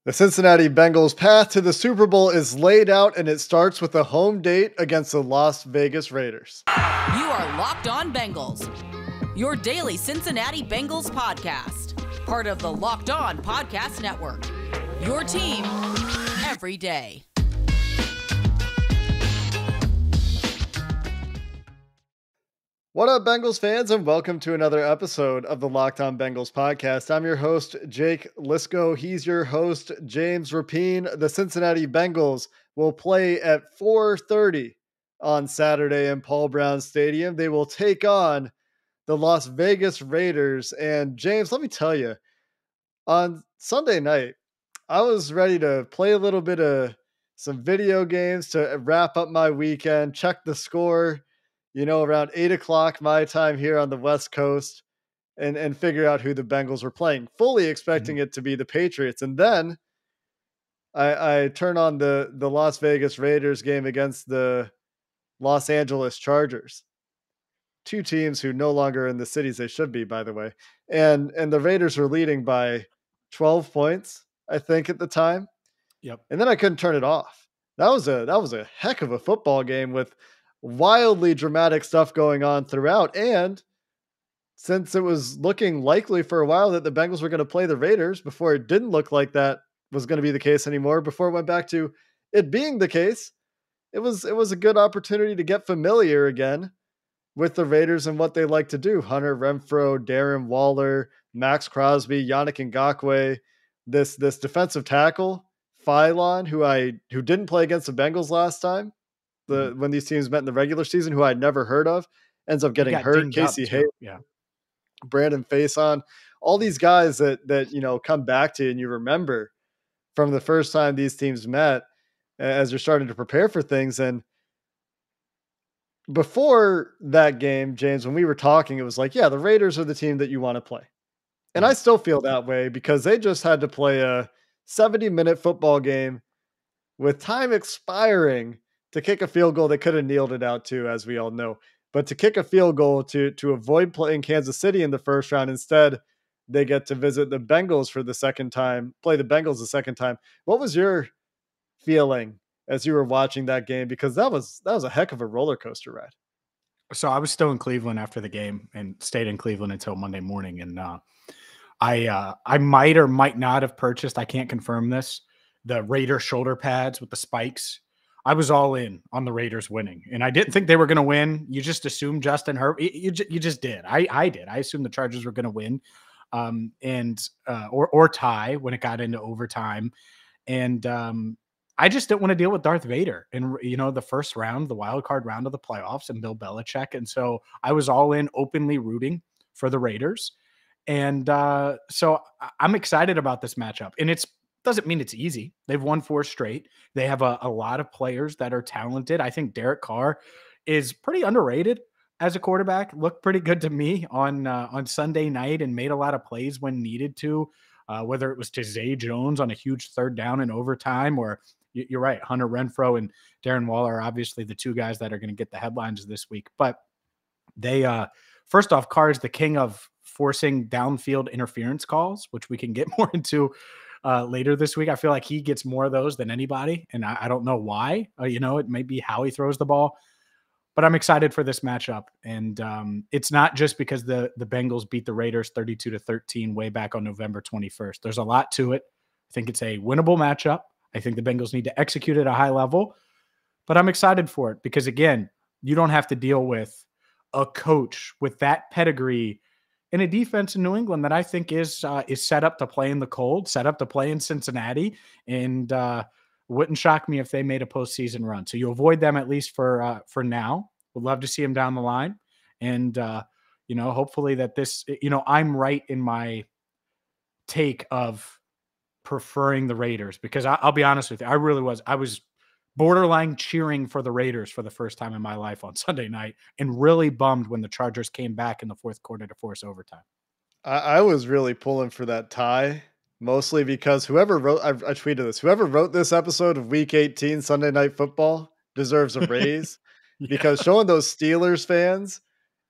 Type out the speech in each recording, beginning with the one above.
The Cincinnati Bengals' path to the Super Bowl is laid out, and it starts with a home date against the Las Vegas Raiders. You are Locked On Bengals, your daily Cincinnati Bengals podcast, part of the Locked On Podcast Network, your team every day. What up, Bengals fans, and welcome to another episode of the Locked On Bengals podcast. I'm your host, Jake Lisco. He's your host, James Rapine. The Cincinnati Bengals will play at 4:30 on Saturday in Paul Brown Stadium. They will take on the Las Vegas Raiders. And James, let me tell you, on Sunday night, I was ready to play a little bit of some video games to wrap up my weekend, check the score, around 8 o'clock my time here on the West Coast and figure out who the Bengals were playing, fully expecting it to be the Patriots. And then I turn on the Las Vegas Raiders game against the Los Angeles Chargers, two teams who no longer are in the cities they should be, by the way. And the Raiders were leading by 12 points, I think, at the time. Yep. And then I couldn't turn it off. That was a heck of a football game with wildly dramatic stuff going on throughout. And since it was looking likely for a while that the Bengals were going to play the Raiders before it didn't look like that was going to be the case anymore, before it went back to it being the case, it was a good opportunity to get familiar again with the Raiders and what they like to do. Hunter Renfrow, Darren Waller, Max Crosby, Yannick Ngakoue, this defensive tackle, Phylon, who didn't play against the Bengals last time, when these teams met in the regular season, who I'd never heard of, ends up getting hurt. Casey Hay, Brandon Faison, all these guys that come back to you and you remember from the first time these teams met as you're starting to prepare for things. And before that game, James, when we were talking, it was like, yeah, the Raiders are the team that you want to play. And I still feel that way because they just had to play a 70-minute football game with time expiring to kick a field goal. They could have kneeled it out too, as we all know. But to kick a field goal to avoid playing Kansas City in the first round, instead they get to visit the Bengals for the second time, play the Bengals the second time. What was your feeling as you were watching that game? Because that was a heck of a roller coaster ride. So I was still in Cleveland after the game and stayed in Cleveland until Monday morning. And I might or might not have purchased, I can't confirm this, the Raider shoulder pads with the spikes. I was all in on the Raiders winning, and I didn't think they were going to win. You just assumed Justin Herbert. You just did. I did. I assumed the Chargers were going to win, or tie when it got into overtime. And I just didn't want to deal with Darth Vader in the first round, the wild card round of the playoffs, and Bill Belichick. And so I was all in, openly rooting for the Raiders. And so I'm excited about this matchup, and it doesn't mean it's easy. They've won 4 straight. They have a lot of players that are talented. I think Derek Carr is pretty underrated as a quarterback. Looked pretty good to me on Sunday night and made a lot of plays when needed to, whether it was to Zay Jones on a huge third down in overtime, or you're right, Hunter Renfrow and Darren Waller are obviously the two guys that are going to get the headlines this week. But they, first off, Carr is the king of forcing downfield interference calls, which we can get more into later this week. I feel like he gets more of those than anybody, and I don't know why. It may be how he throws the ball, but I'm excited for this matchup. And it's not just because the Bengals beat the Raiders 32-13 way back on November 21st. There's a lot to it. I think it's a winnable matchup. I think the Bengals need to execute at a high level, but I'm excited for it because, again, you don't have to deal with a coach with that pedigree in a defense in New England that I think is set up to play in the cold, set up to play in Cincinnati, and wouldn't shock me if they made a postseason run. So you avoid them at least for now. Would love to see them down the line, and hopefully that this, I'm right in my take of preferring the Raiders, because I'll be honest with you, I was borderline cheering for the Raiders for the first time in my life on Sunday night, and really bummed when the Chargers came back in the fourth quarter to force overtime. I was really pulling for that tie, mostly because I tweeted this, whoever wrote this episode of Week 18 Sunday Night Football deserves a raise. Because showing those Steelers fans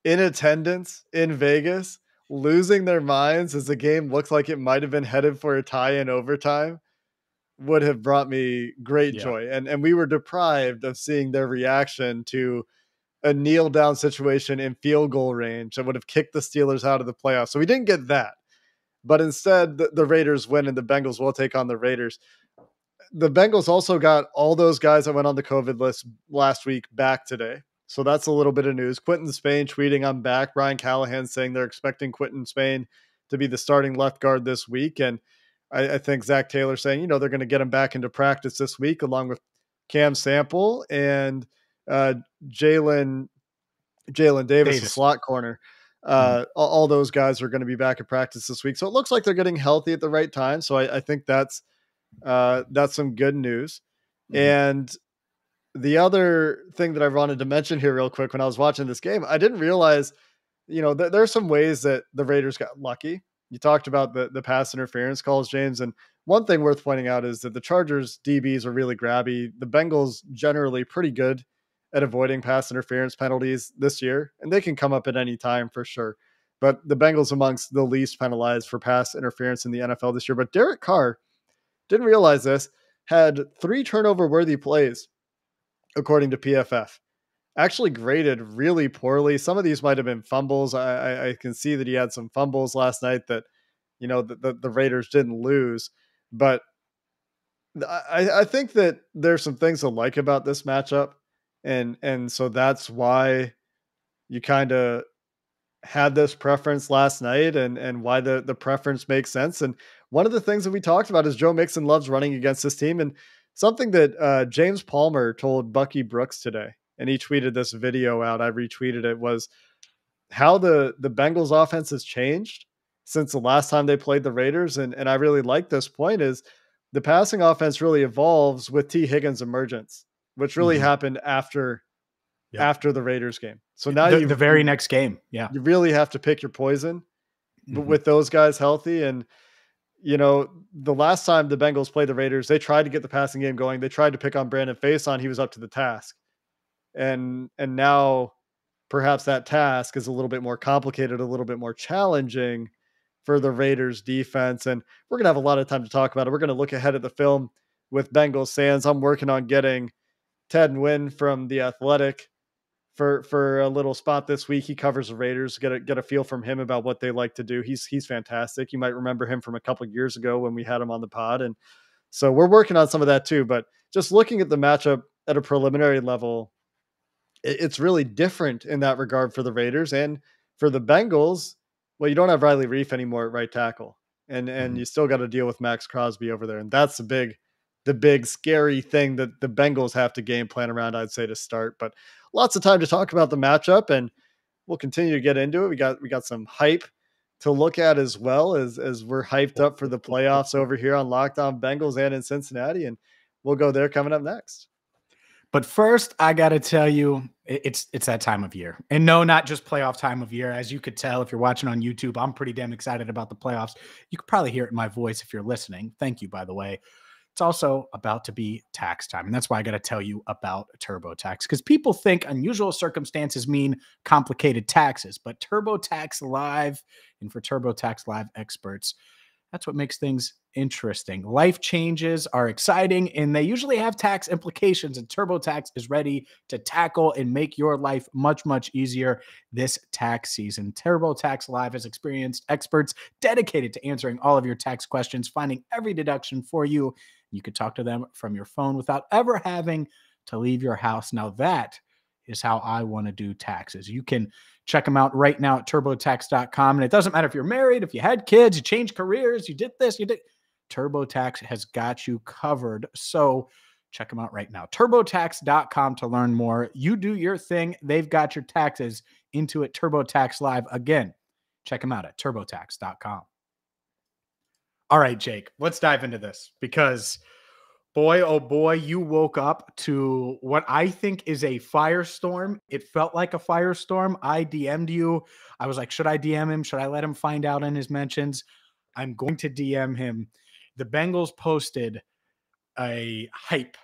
in attendance in Vegas losing their minds as the game looked like it might have been headed for a tie in overtime would have brought me great Yeah. joy. And we were deprived of seeing their reaction to a kneel down situation in field goal range that would have kicked the Steelers out of the playoffs. So we didn't get that. But instead, the Raiders win and the Bengals will take on the Raiders. The Bengals also got all those guys that went on the COVID list last week back today. So that's a little bit of news. Quinton Spain tweeting, I'm back. Brian Callahan saying they're expecting Quinton Spain to be the starting left guard this week. And I think Zach Taylor saying, they're going to get him back into practice this week, along with Cam Sample and Jalen Davis, the slot corner. All those guys are going to be back at practice this week. So it looks like they're getting healthy at the right time. So I think that's some good news. And the other thing that I wanted to mention here real quick, when I was watching this game, I didn't realize, there are some ways that the Raiders got lucky. You talked about the pass interference calls, James. And one thing worth pointing out is that the Chargers DBs are really grabby. The Bengals generally pretty good at avoiding pass interference penalties this year, and they can come up at any time for sure. But the Bengals amongst the least penalized for pass interference in the NFL this year. But Derek Carr, didn't realize this, had 3 turnover-worthy plays, according to PFF. Actually graded really poorly. Some of these might have been fumbles. I can see that he had some fumbles last night that, the Raiders didn't lose. But I think that there's some things to like about this matchup. And so that's why you kind of had this preference last night and why the preference makes sense. And one of the things that we talked about is Joe Mixon loves running against this team. And something that James Palmer told Bucky Brooks today, and he tweeted this video out, I retweeted it, was how the Bengals offense has changed since the last time they played the Raiders. And I really like this point is the passing offense really evolves with T. Higgins' emergence, which really happened after the Raiders game. So now the very next game. Yeah. You really have to pick your poison with those guys healthy. And, the last time the Bengals played the Raiders, they tried to get the passing game going. They tried to pick on Brandon Faison. He was up to the task. And now perhaps that task is a little bit more complicated, a little bit more challenging for the Raiders defense. And we're going to have a lot of time to talk about it. We're going to look ahead at the film with Bengals fans. I'm working on getting Ted Nguyen from The Athletic for a little spot this week. He covers the Raiders. Get a feel from him about what they like to do. He's fantastic. You might remember him from a couple of years ago when we had him on the pod. And so we're working on some of that too. But just looking at the matchup at a preliminary level, it's really different in that regard for the Raiders. And for the Bengals, well, you don't have Riley Reif anymore at right tackle. And you still got to deal with Max Crosby over there. And that's the big scary thing that the Bengals have to game plan around, I'd say, to start. But lots of time to talk about the matchup, and we'll continue to get into it. We got some hype to look at as well as we're hyped up for the playoffs over here on Locked On Bengals and in Cincinnati. And we'll go there coming up next. But first, I got to tell you, it's that time of year. And no, not just playoff time of year. As you could tell, if you're watching on YouTube, I'm pretty damn excited about the playoffs. You could probably hear it in my voice if you're listening. Thank you, by the way. It's also about to be tax time. And that's why I got to tell you about TurboTax, because people think unusual circumstances mean complicated taxes, but TurboTax Live, and for TurboTax Live experts, that's what makes things interesting. Life changes are exciting, and they usually have tax implications, and TurboTax is ready to tackle and make your life much, much easier this tax season. TurboTax Live has experienced experts dedicated to answering all of your tax questions, finding every deduction for you. You could talk to them from your phone without ever having to leave your house. Now that is how I want to do taxes. You can check them out right now at TurboTax.com. And it doesn't matter if you're married, if you had kids, you changed careers, you did this, you did. TurboTax has got you covered. So check them out right now. TurboTax.com to learn more. You do your thing. They've got your taxes into it. TurboTax Live. Again, check them out at TurboTax.com. All right, Jake, let's dive into this because boy, oh boy, you woke up to what I think is a firestorm. It felt like a firestorm. I DM'd you. I was like, should I DM him? Should I let him find out in his mentions? I'm going to DM him. The Bengals posted a hype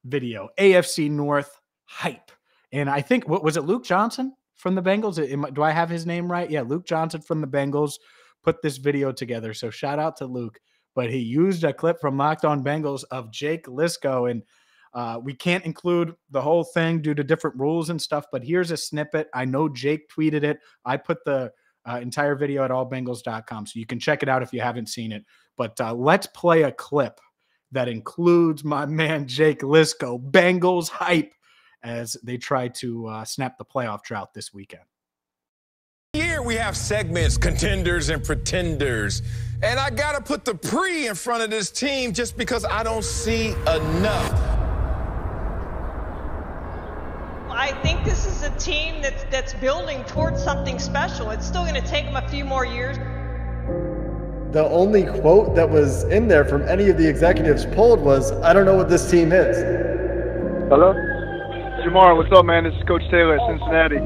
video, AFC North hype. And I think, what was it, Luke Johnson from the Bengals? Do I have his name right? Yeah, Luke Johnson from the Bengals put this video together. So shout out to Luke. but he used a clip from Locked On Bengals of Jake Liscow, and we can't include the whole thing due to different rules and stuff, but here's a snippet. I know Jake tweeted it. I put the entire video at allbengals.com, so you can check it out if you haven't seen it. But let's play a clip that includes my man Jake Liscow, Bengals hype, as they try to snap the playoff drought this weekend. Here we have segments, contenders and pretenders. And I got to put the pre in front of this team just because I don't see enough. I think this is a team that's building towards something special. It's still going to take them a few more years. The only quote that was in there from any of the executives polled was, "I don't know what this team is." Hello? Jamar, what's up, man? This is Coach Taylor at Cincinnati.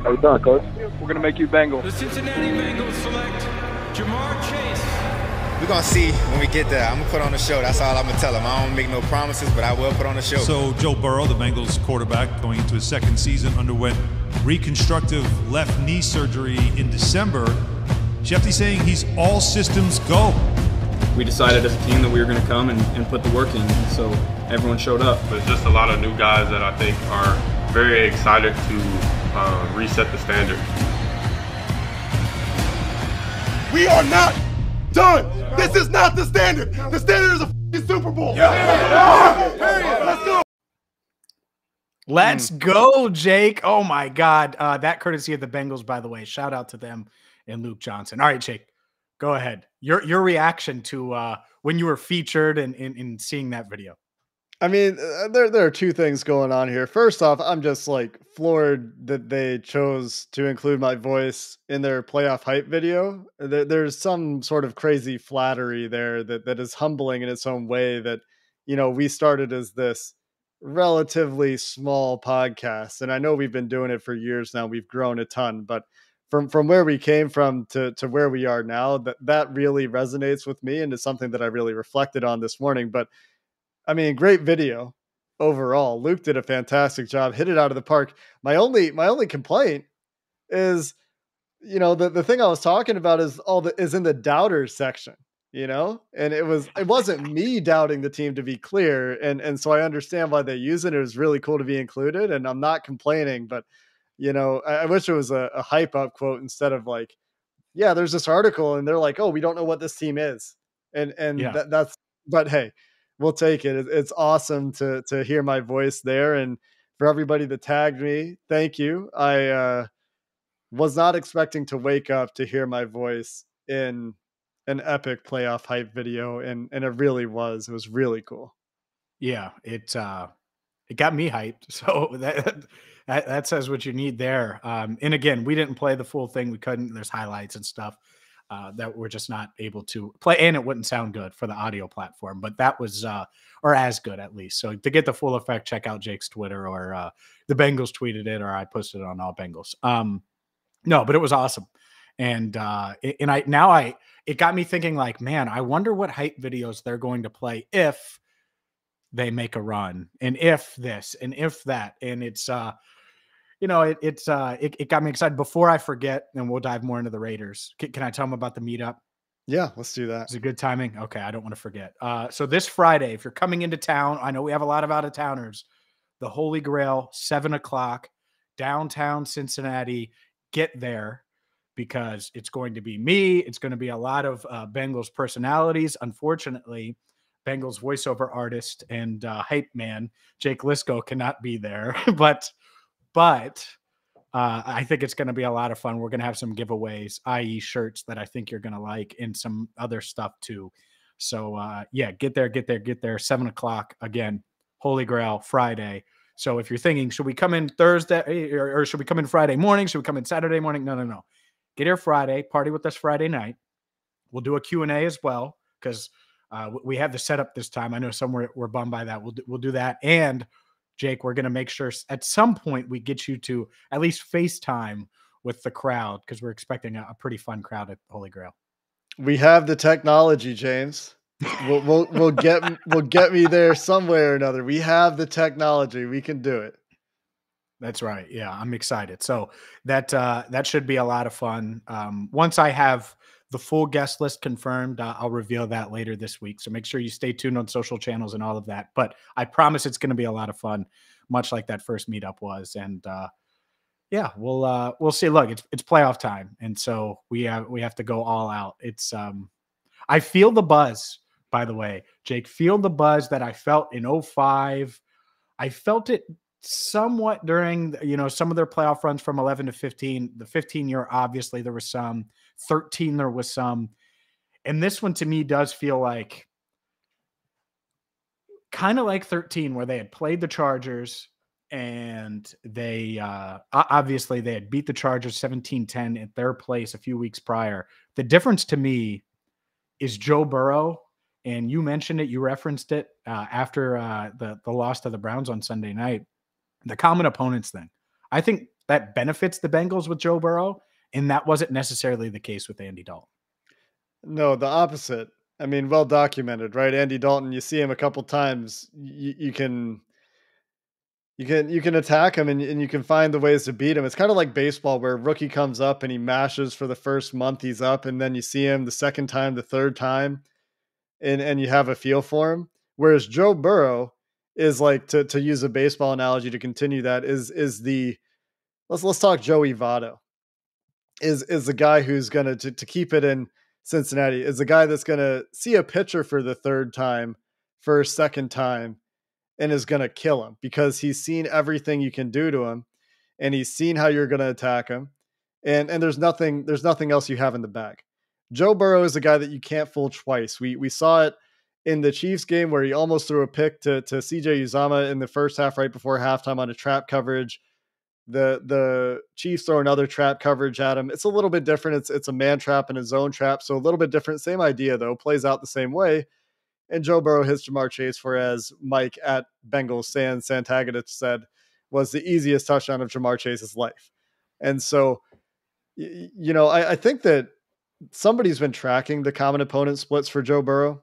How you doing, Coach? We're going to make you Bengal. The Cincinnati Bengals select Jamar Chase. We're going to see when we get there. I'm going to put on the show. That's all I'm going to tell them. I don't make no promises, but I will put on the show. So Joe Burrow, the Bengals quarterback, going into his second season, underwent reconstructive left knee surgery in December. Shefty saying he's all systems go. We decided as a team that we were going to come and put the work in, so everyone showed up. There's just a lot of new guys that I think are very excited to reset the standard. We are not done. This is not the standard. The standard is a f***ing Super Bowl. Let's go. Let's go, Jake. Oh, my God. That courtesy of the Bengals, by the way. Shout out to them and Luke Johnson. All right, Jake, go ahead. Your reaction to when you were featured and in seeing that video. I mean, there are two things going on here. First off, I'm just like floored that they chose to include my voice in their playoff hype video. There's some sort of crazy flattery there that is humbling in its own way that, you know, we started as this relatively small podcast. And I know we've been doing it for years now. We've grown a ton, but from where we came from to where we are now, that really resonates with me and is something that I really reflected on this morning. But I mean, great video overall. Luke did a fantastic job, hit it out of the park. My only complaint is, you know, the thing I was talking about is in the doubters section, you know, and it wasn't me doubting the team, to be clear. And so I understand why they use it. It was really cool to be included, and I'm not complaining, but you know, I wish it was a hype up quote instead of like, yeah, there's this article and they're like, oh, we don't know what this team is. And yeah. That's, but hey, we'll take it. It's awesome to hear my voice there. And for everybody that tagged me, thank you. I was not expecting to wake up to hear my voice in an epic playoff hype video. And it really was. It was really cool. Yeah, it got me hyped. So that says what you need there. And again, we didn't play the full thing. We couldn't. There's highlights and stuff that we're just not able to play, and it wouldn't sound good for the audio platform, but that was or as good at least. So to get the full effect, check out Jake's Twitter, or the Bengals tweeted it, or I posted it on All Bengals. No, but it was awesome. And it got me thinking, like, man, I wonder what hype videos they're going to play if they make a run, and if this and if that. And it's you know, it got me excited. Before I forget, and we'll dive more into the Raiders. Can I tell them about the meetup? Yeah, let's do that. Is it good timing? Okay, I don't want to forget. So this Friday, if you're coming into town, I know we have a lot of out-of-towners. The Holy Grail, 7:00, downtown Cincinnati. Get there, because it's going to be me. It's going to be a lot of Bengals personalities. Unfortunately, Bengals voiceover artist and hype man Jake Liscow cannot be there, but I think it's going to be a lot of fun. We're going to have some giveaways, i.e. shirts that I think you're going to like, and some other stuff too. So yeah, get there. 7:00 again, Holy Grail Friday. So if you're thinking, should we come in Thursday or should we come in Friday morning? Should we come in Saturday morning? No. Get here Friday, party with us Friday night. We'll do a Q&A as well, because we have the setup this time. I know some were bummed by that. We'll do that. And Jake, we're going to make sure at some point we get you to at least FaceTime with the crowd, because we're expecting a pretty fun crowd at Holy Grail. We have the technology, James. We'll get me there some way or another. We have the technology. We can do it. That's right. Yeah, I'm excited. So that should be a lot of fun. Once I have the full guest list confirmed. I'll reveal that later this week. So make sure you stay tuned on social channels and all of that. But I promise it's going to be a lot of fun, much like that first meetup was. And yeah, we'll see. Look, it's playoff time, and so we have to go all out. It's I feel the buzz, by the way, Jake. Feel the buzz that I felt in 2005. I felt it somewhat during, some of their playoff runs from 11 to 15. The 15 year, obviously, there was some. 13, there was some. And this one, to me, does feel like kind of like 13, where they had played the Chargers and they obviously they had beat the Chargers 17-10 at their place a few weeks prior. The difference to me is Joe Burrow. And you mentioned it, you referenced it after the loss to the Browns on Sunday night, the common opponents thing. I think that benefits the Bengals with Joe Burrow, and that wasn't necessarily the case with Andy Dalton. No, the opposite. I mean, well documented, right? Andy Dalton, you see him a couple times, you can attack him and you can find the ways to beat him. It's kind of like baseball where a rookie comes up and he mashes for the first month he's up, and then you see him the second time, the third time, and you have a feel for him. Whereas Joe Burrow is like, to use a baseball analogy to continue that, is the let's talk Joey Votto. Is the guy who's gonna to keep it in Cincinnati, is the guy that's gonna see a pitcher for the third time, for a second time, and is gonna kill him because he's seen everything you can do to him, and he's seen how you're gonna attack him, and there's nothing else you have in the bag. Joe Burrow is a guy that you can't fool twice. We saw it in the Chiefs game where he almost threw a pick to CJ Uzomah in the first half right before halftime on a trap coverage. The Chiefs throw another trap coverage at him. It's a little bit different. It's a man trap and a zone trap, so a little bit different. Same idea though, plays out the same way. And Joe Burrow hits Jamar Chase for, as Mike at Bengals Santagadich said, was the easiest touchdown of Jamar Chase's life. And so, I think that somebody's been tracking the common opponent splits for Joe Burrow.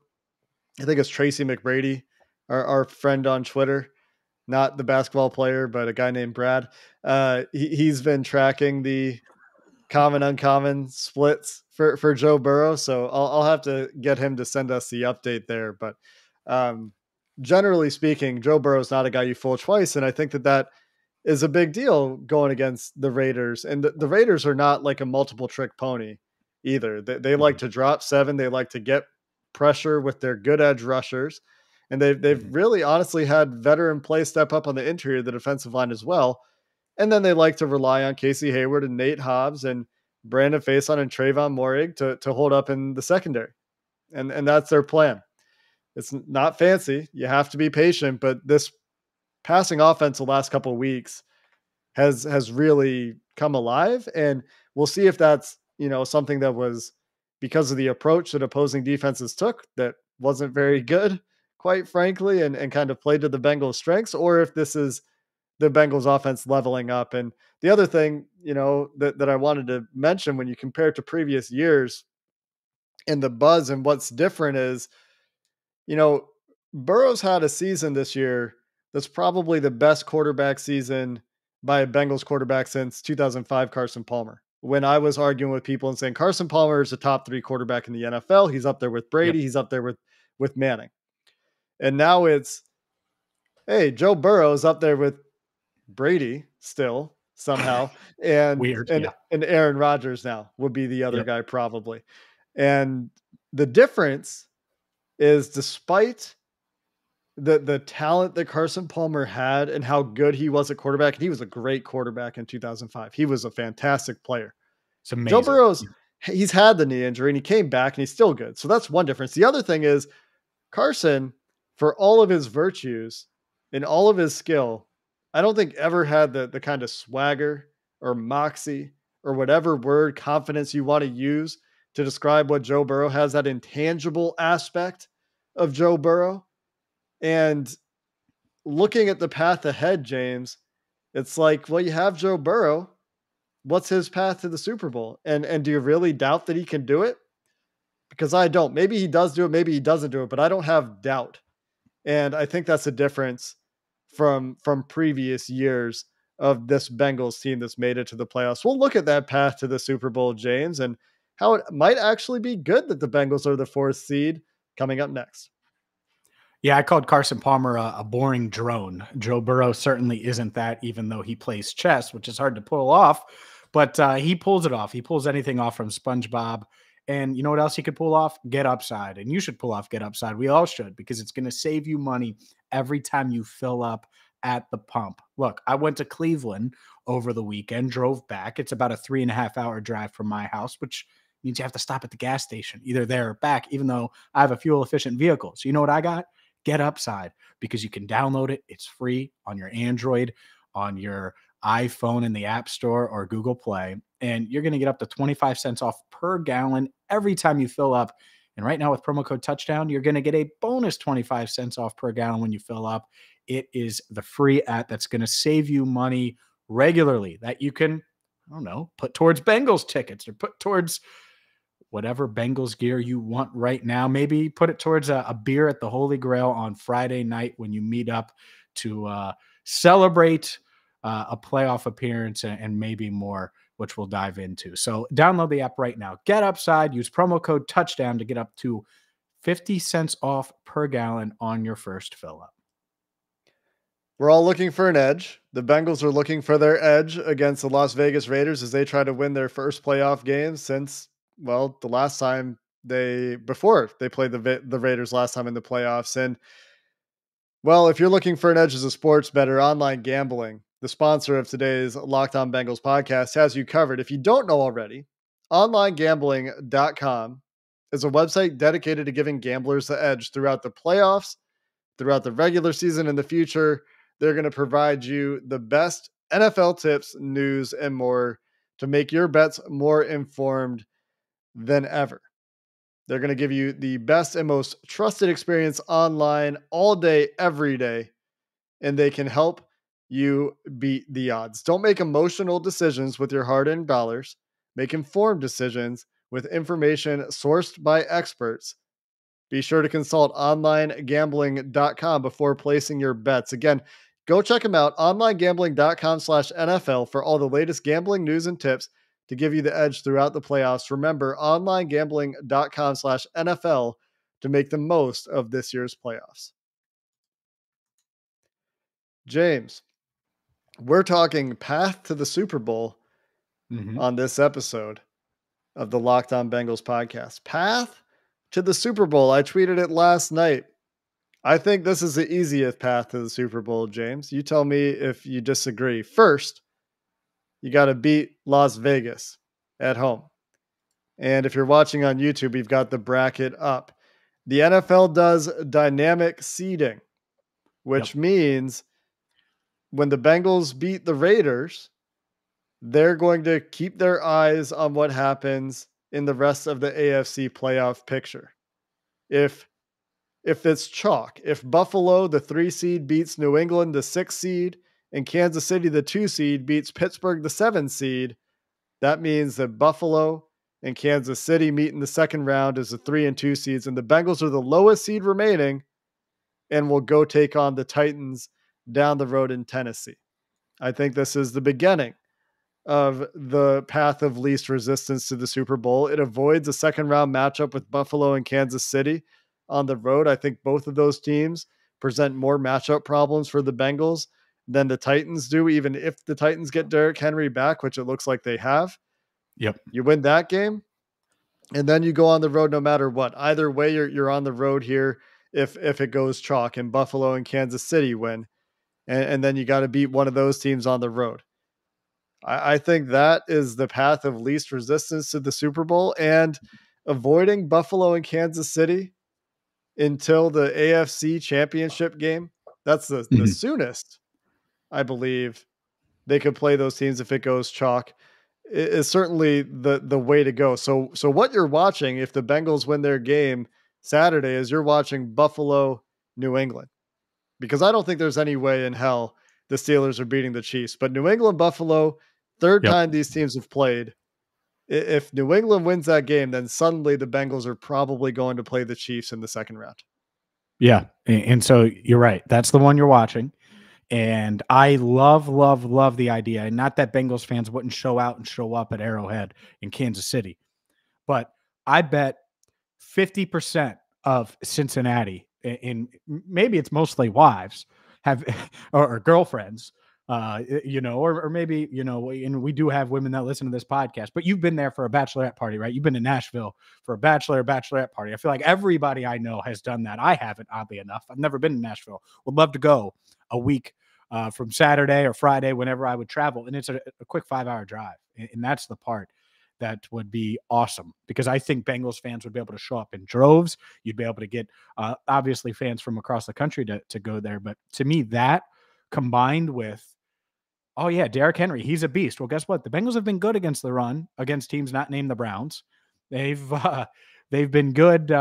I think it's Tracy McBrady, our friend on Twitter, not the basketball player, but a guy named Brad. He's been tracking the common, uncommon splits for Joe Burrow. So I'll have to get him to send us the update there. But generally speaking, Joe Burrow is not a guy you fool twice. And I think that is a big deal going against the Raiders. And the Raiders are not like a multiple trick pony either. They like to drop 7. They like to get pressure with their good edge rushers. And they've really honestly had veteran play step up on the interior of the defensive line as well. And then they like to rely on Casey Hayward and Nate Hobbs and Brandon Faison and Trayvon Moehrig to hold up in the secondary. And that's their plan. It's not fancy. You have to be patient, but this passing offense the last couple of weeks has really come alive. And we'll see if that's, something that was because of the approach that opposing defenses took that wasn't very good, quite frankly, and kind of played to the Bengals' strengths, or if this is the Bengals offense leveling up. And the other thing, that I wanted to mention when you compare it to previous years and the buzz and what's different is, Burrow's had a season this year that's probably the best quarterback season by a Bengals quarterback since 2005 Carson Palmer. When I was arguing with people and saying Carson Palmer is a top 3 quarterback in the NFL, he's up there with Brady, He's up there with Manning. And now it's, hey, Joe Burrow is up there with Brady still somehow. And weird. And Aaron Rodgers now would be the other guy probably. And the difference is, despite the talent that Carson Palmer had and how good he was at quarterback, and he was a great quarterback in 2005. He was a fantastic player. It's amazing. Joe Burrow's, he's had the knee injury and he came back and he's still good. So that's one difference. The other thing is Carson, for all of his virtues and all of his skill, I don't think ever had the kind of swagger or moxie or whatever word confidence you want to use to describe what Joe Burrow has, that intangible aspect of Joe Burrow. And looking at the path ahead, James, it's like, well, you have Joe Burrow. What's his path to the Super Bowl? And do you really doubt that he can do it? Because I don't. Maybe he does do it. Maybe he doesn't do it, but I don't have doubt. And I think that's a difference from previous years of this Bengals team that's made it to the playoffs. We'll look at that path to the Super Bowl, James, and how it might actually be good that the Bengals are the 4th seed coming up next. Yeah, I called Carson Palmer a boring drone. Joe Burrow certainly isn't that, even though he plays chess, which is hard to pull off. But he pulls it off. He pulls anything off from SpongeBob. And you know what else he could pull off? Get Upside. And you should pull off Get Upside. We all should, because it's going to save you money every time you fill up at the pump. Look, I went to Cleveland over the weekend, drove back. It's about a 3.5-hour drive from my house, which means you have to stop at the gas station, either there or back, even though I have a fuel-efficient vehicle. So you know what I got? Get Upside, because you can download it. It's free on your Android, on your iPhone in the App Store or Google Play. And you're going to get up to 25 cents off per gallon every time you fill up. And right now with promo code Touchdown, you're going to get a bonus 25 cents off per gallon when you fill up. It is the free app that's going to save you money regularly that you can, I don't know, put towards Bengals tickets or put towards whatever Bengals gear you want right now. Maybe put it towards a beer at the Holy Grail on Friday night when you meet up to celebrate a playoff appearance and maybe more, which we'll dive into. So download the app right now. Get Upside. Use promo code Touchdown to get up to 50 cents off per gallon on your first fill up. We're all looking for an edge. The Bengals are looking for their edge against the Las Vegas Raiders as they try to win their first playoff game since, well, the last time before they played the Raiders last time in the playoffs. And, well, if you're looking for an edge as a sports bettor, Online Gambling, the sponsor of today's Locked On Bengals podcast, has you covered. If you don't know already, OnlineGambling.com is a website dedicated to giving gamblers the edge throughout the playoffs, throughout the regular season, in the future. They're going to provide you the best NFL tips, news, and more to make your bets more informed than ever. They're going to give you the best and most trusted experience online all day, every day, and they can help you beat the odds. Don't make emotional decisions with your hard-earned dollars. Make informed decisions with information sourced by experts. Be sure to consult OnlineGambling.com before placing your bets. Again, go check them out, OnlineGambling.com/NFL, for all the latest gambling news and tips to give you the edge throughout the playoffs. Remember, OnlineGambling.com/NFL to make the most of this year's playoffs. James, we're talking path to the Super Bowl on this episode of the Locked On Bengals podcast. Path to the Super Bowl. I tweeted it last night. I think this is the easiest path to the Super Bowl, James. You tell me if you disagree. First, you got to beat Las Vegas at home. And if you're watching on YouTube, we've got the bracket up. The NFL does dynamic seeding, which means when the Bengals beat the Raiders, they're going to keep their eyes on what happens in the rest of the AFC playoff picture. If it's chalk, if Buffalo, the 3 seed, beats New England, the 6 seed, and Kansas City, the 2 seed, beats Pittsburgh, the 7 seed, that means that Buffalo and Kansas City meet in the second round as the 3 and 2 seeds, and the Bengals are the lowest seed remaining and will go take on the Titans down the road in Tennessee. I think this is the beginning of the path of least resistance to the Super Bowl. It avoids a second round matchup with Buffalo and Kansas City on the road. I think both of those teams present more matchup problems for the Bengals than the Titans do, even if the Titans get Derrick Henry back, which it looks like they have. Yep. You win that game, and then you go on the road no matter what. Either way, you're on the road here if it goes chalk and Buffalo and Kansas City win. And then you got to beat one of those teams on the road. I think that is the path of least resistance to the Super Bowl, and avoiding Buffalo and Kansas City until the AFC Championship game. That's the soonest, I believe, they could play those teams if it goes chalk. It is certainly the way to go. So what you're watching, if the Bengals win their game Saturday, is you're watching Buffalo, New England. Because I don't think there's any way in hell the Steelers are beating the Chiefs. But New England, Buffalo, third time these teams have played. If New England wins that game, then suddenly the Bengals are probably going to play the Chiefs in the second round. Yeah. And so you're right. That's the one you're watching. And I love the idea. And not that Bengals fans wouldn't show out and show up at Arrowhead in Kansas City. but I bet 50% of Cincinnati, in maybe it's mostly wives, have or girlfriends, or maybe, and we do have women that listen to this podcast, but you've been there for a bachelorette party, right? You've been to Nashville for a bachelorette party. I feel like everybody I know has done that. I haven't, oddly enough. I've never been to Nashville. Would love to go a week from Saturday or Friday, whenever I would travel. And it's a quick 5-hour drive. And that's the part that would be awesome, because I think Bengals fans would be able to show up in droves. You'd be able to get, obviously, fans from across the country to go there. But to me, that combined with, oh yeah, Derrick Henry, he's a beast. Well, guess what? The Bengals have been good against the run, against teams not named the Browns. They've been good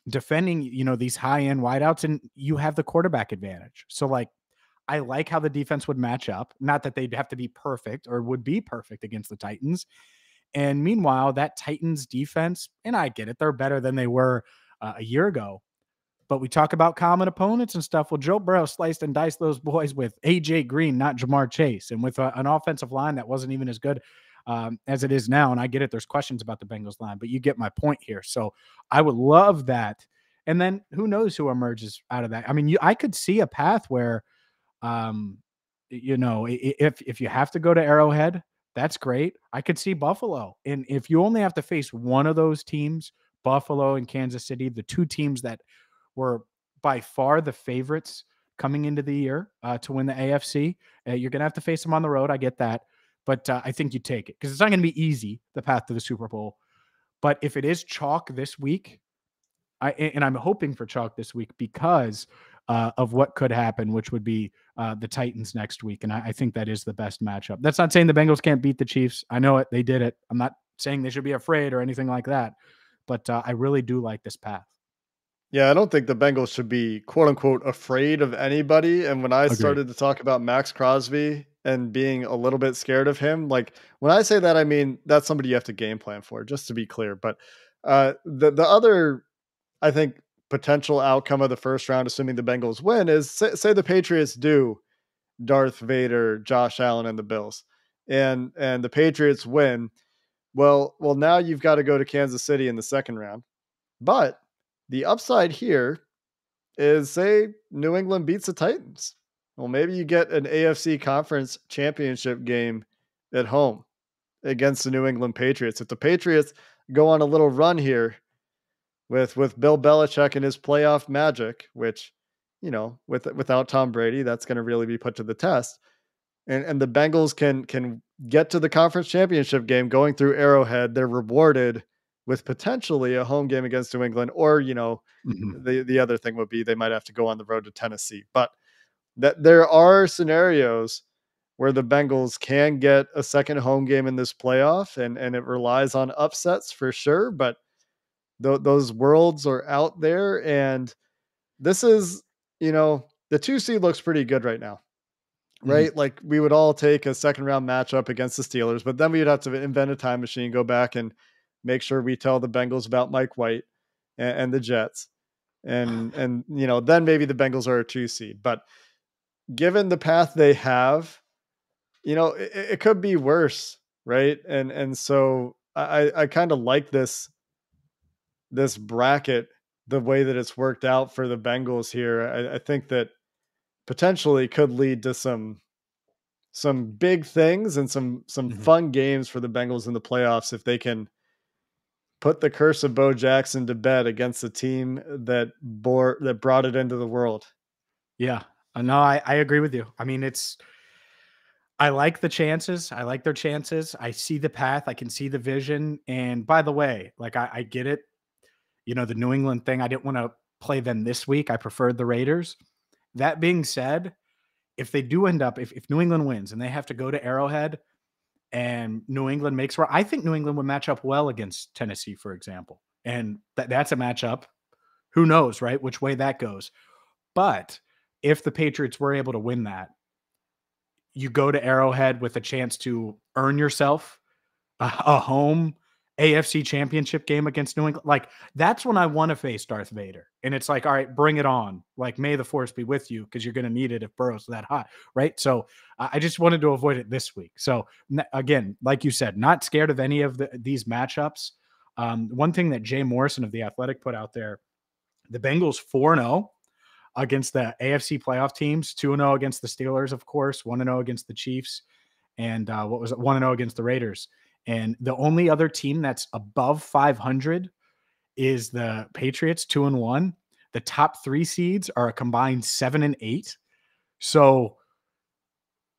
defending, these high-end wideouts, and you have the quarterback advantage. So, like, I like how the defense would match up. Not that they'd have to be perfect or would be perfect against the Titans. And meanwhile, that Titans defense, and I get it, they're better than they were a year ago. But we talk about common opponents and stuff. Well, Joe Burrow sliced and diced those boys with A.J. Green, not Jamar Chase, and with an offensive line that wasn't even as good as it is now. And I get it, there's questions about the Bengals line, but you get my point here. So I would love that. And then who knows who emerges out of that? I mean, I could see a path where, if you have to go to Arrowhead, that's great. I could see Buffalo. And if you only have to face one of those teams, Buffalo and Kansas City, the two teams that were by far the favorites coming into the year to win the AFC, you're going to have to face them on the road. I get that. But I think you take it, because it's not going to be easy, the path to the Super Bowl. But if it is chalk this week, I'm hoping for chalk this week because of what could happen, which would be the Titans next week. And I think that is the best matchup. That's not saying the Bengals can't beat the Chiefs. I know it. They did it. I'm not saying they should be afraid or anything like that. But I really do like this path. Yeah, I don't think the Bengals should be, quote unquote, afraid of anybody. And when I started to talk about Max Crosby and being a little bit scared of him, like when I say that, I mean, that's somebody you have to game plan for, just to be clear. But the other, I think, potential outcome of the first round, assuming the Bengals win, is say the Patriots do Darth Vader, Josh Allen, and the Bills, and the Patriots win. Well, now you've got to go to Kansas City in the second round. But the upside here is, say New England beats the Titans. Well, maybe you get an AFC Conference Championship game at home against the New England Patriots. If the Patriots go on a little run here with Bill Belichick and his playoff magic, which, without Tom Brady, that's going to really be put to the test. And the Bengals can get to the conference championship game going through Arrowhead. They're rewarded with potentially a home game against New England, or, the other thing would be they might have to go on the road to Tennessee. But that there are scenarios where the Bengals can get a second home game in this playoff, and it relies on upsets for sure. But those worlds are out there, and this is, the 2 seed looks pretty good right now, right? Mm-hmm. Like, we would all take a second round matchup against the Steelers, but then we'd have to invent a time machine, go back and make sure we tell the Bengals about Mike White and the Jets. And then maybe the Bengals are a 2 seed, but given the path they have, it could be worse. Right. And so I kind of like this bracket, the way that it's worked out for the Bengals here. I think that potentially could lead to some big things and some fun games for the Bengals in the playoffs, if they can put the curse of Bo Jackson to bed against a team that brought it into the world. Yeah, no, I agree with you. I mean, I like the chances. I like their chances. I see the path. I can see the vision. And by the way, like, I get it. The New England thing, I didn't want to play them this week. I preferred the Raiders. That being said, if they do end up, if New England wins and they have to go to Arrowhead and New England makes where, I think New England would match up well against Tennessee, for example. And that's a matchup. Who knows, right? Which way that goes. But if the Patriots were able to win that, you go to Arrowhead with a chance to earn yourself a home AFC championship game against New England. Like, that's when I want to face Darth Vader. And it's like, all right, bring it on. Like, may the force be with you, because you're going to need it if Burrow's that hot. Right. So I just wanted to avoid it this week. So again, like you said, not scared of any of these matchups. One thing that Jay Morrison of The Athletic put out there, the Bengals 4-0 against the AFC playoff teams, 2-0 against the Steelers, of course, 1-0 against the Chiefs, and 1-0 against the Raiders. And the only other team that's above 500 is the Patriots, 2-1. The top 3 seeds are a combined 7-8. So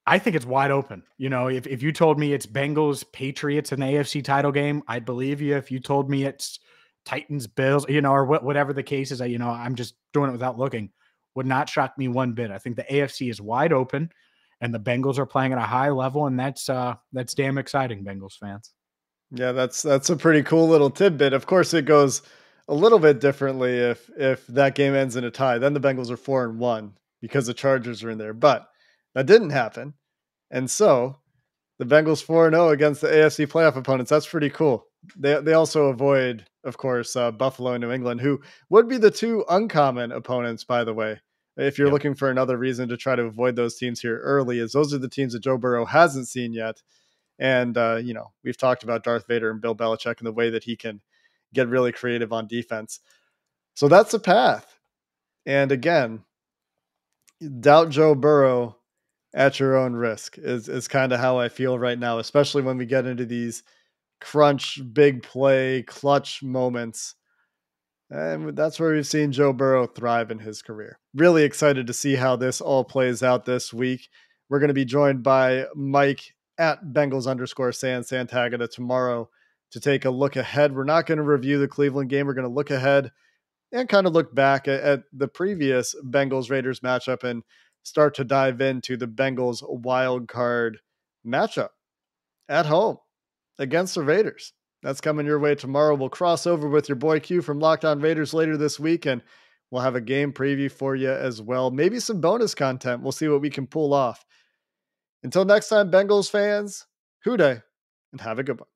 I think it's wide open. You know, if you told me it's Bengals, Patriots in the AFC title game, I'd believe you. If you told me it's Titans, Bills, you know, or whatever the case is, you know, I'm just doing it without looking. Would not shock me one bit. I think the AFC is wide open, and the Bengals are playing at a high level, and that's damn exciting, Bengals fans. Yeah, that's a pretty cool little tidbit. Of course, it goes a little bit differently if that game ends in a tie. Then the Bengals are 4-1 because the Chargers are in there. But that didn't happen. And so the Bengals 4-0 against the AFC playoff opponents. That's pretty cool. They also avoid, of course, Buffalo and New England, who would be the 2 uncommon opponents, by the way. If you're looking for another reason to try to avoid those teams here early, is those are the teams that Joe Burrow hasn't seen yet. And, you know, we've talked about Darth Vader and Bill Belichick and the way that he can get really creative on defense. So that's the path. And again, doubt Joe Burrow at your own risk is kind of how I feel right now, especially when we get into these crunch, big play, clutch moments. And that's where we've seen Joe Burrow thrive in his career. Really excited to see how this all plays out this week. We're going to be joined by Mike at Bengals_Santagata tomorrow to take a look ahead. We're not going to review the Cleveland game. We're going to look ahead and kind of look back at the previous Bengals-Raiders matchup and start to dive into the Bengals wild card matchup at home against the Raiders. That's coming your way tomorrow. We'll cross over with your boy Q from Locked On Raiders later this week, and we'll have a game preview for you as well. Maybe some bonus content. We'll see what we can pull off. Until next time, Bengals fans, hoo day, and have a good one.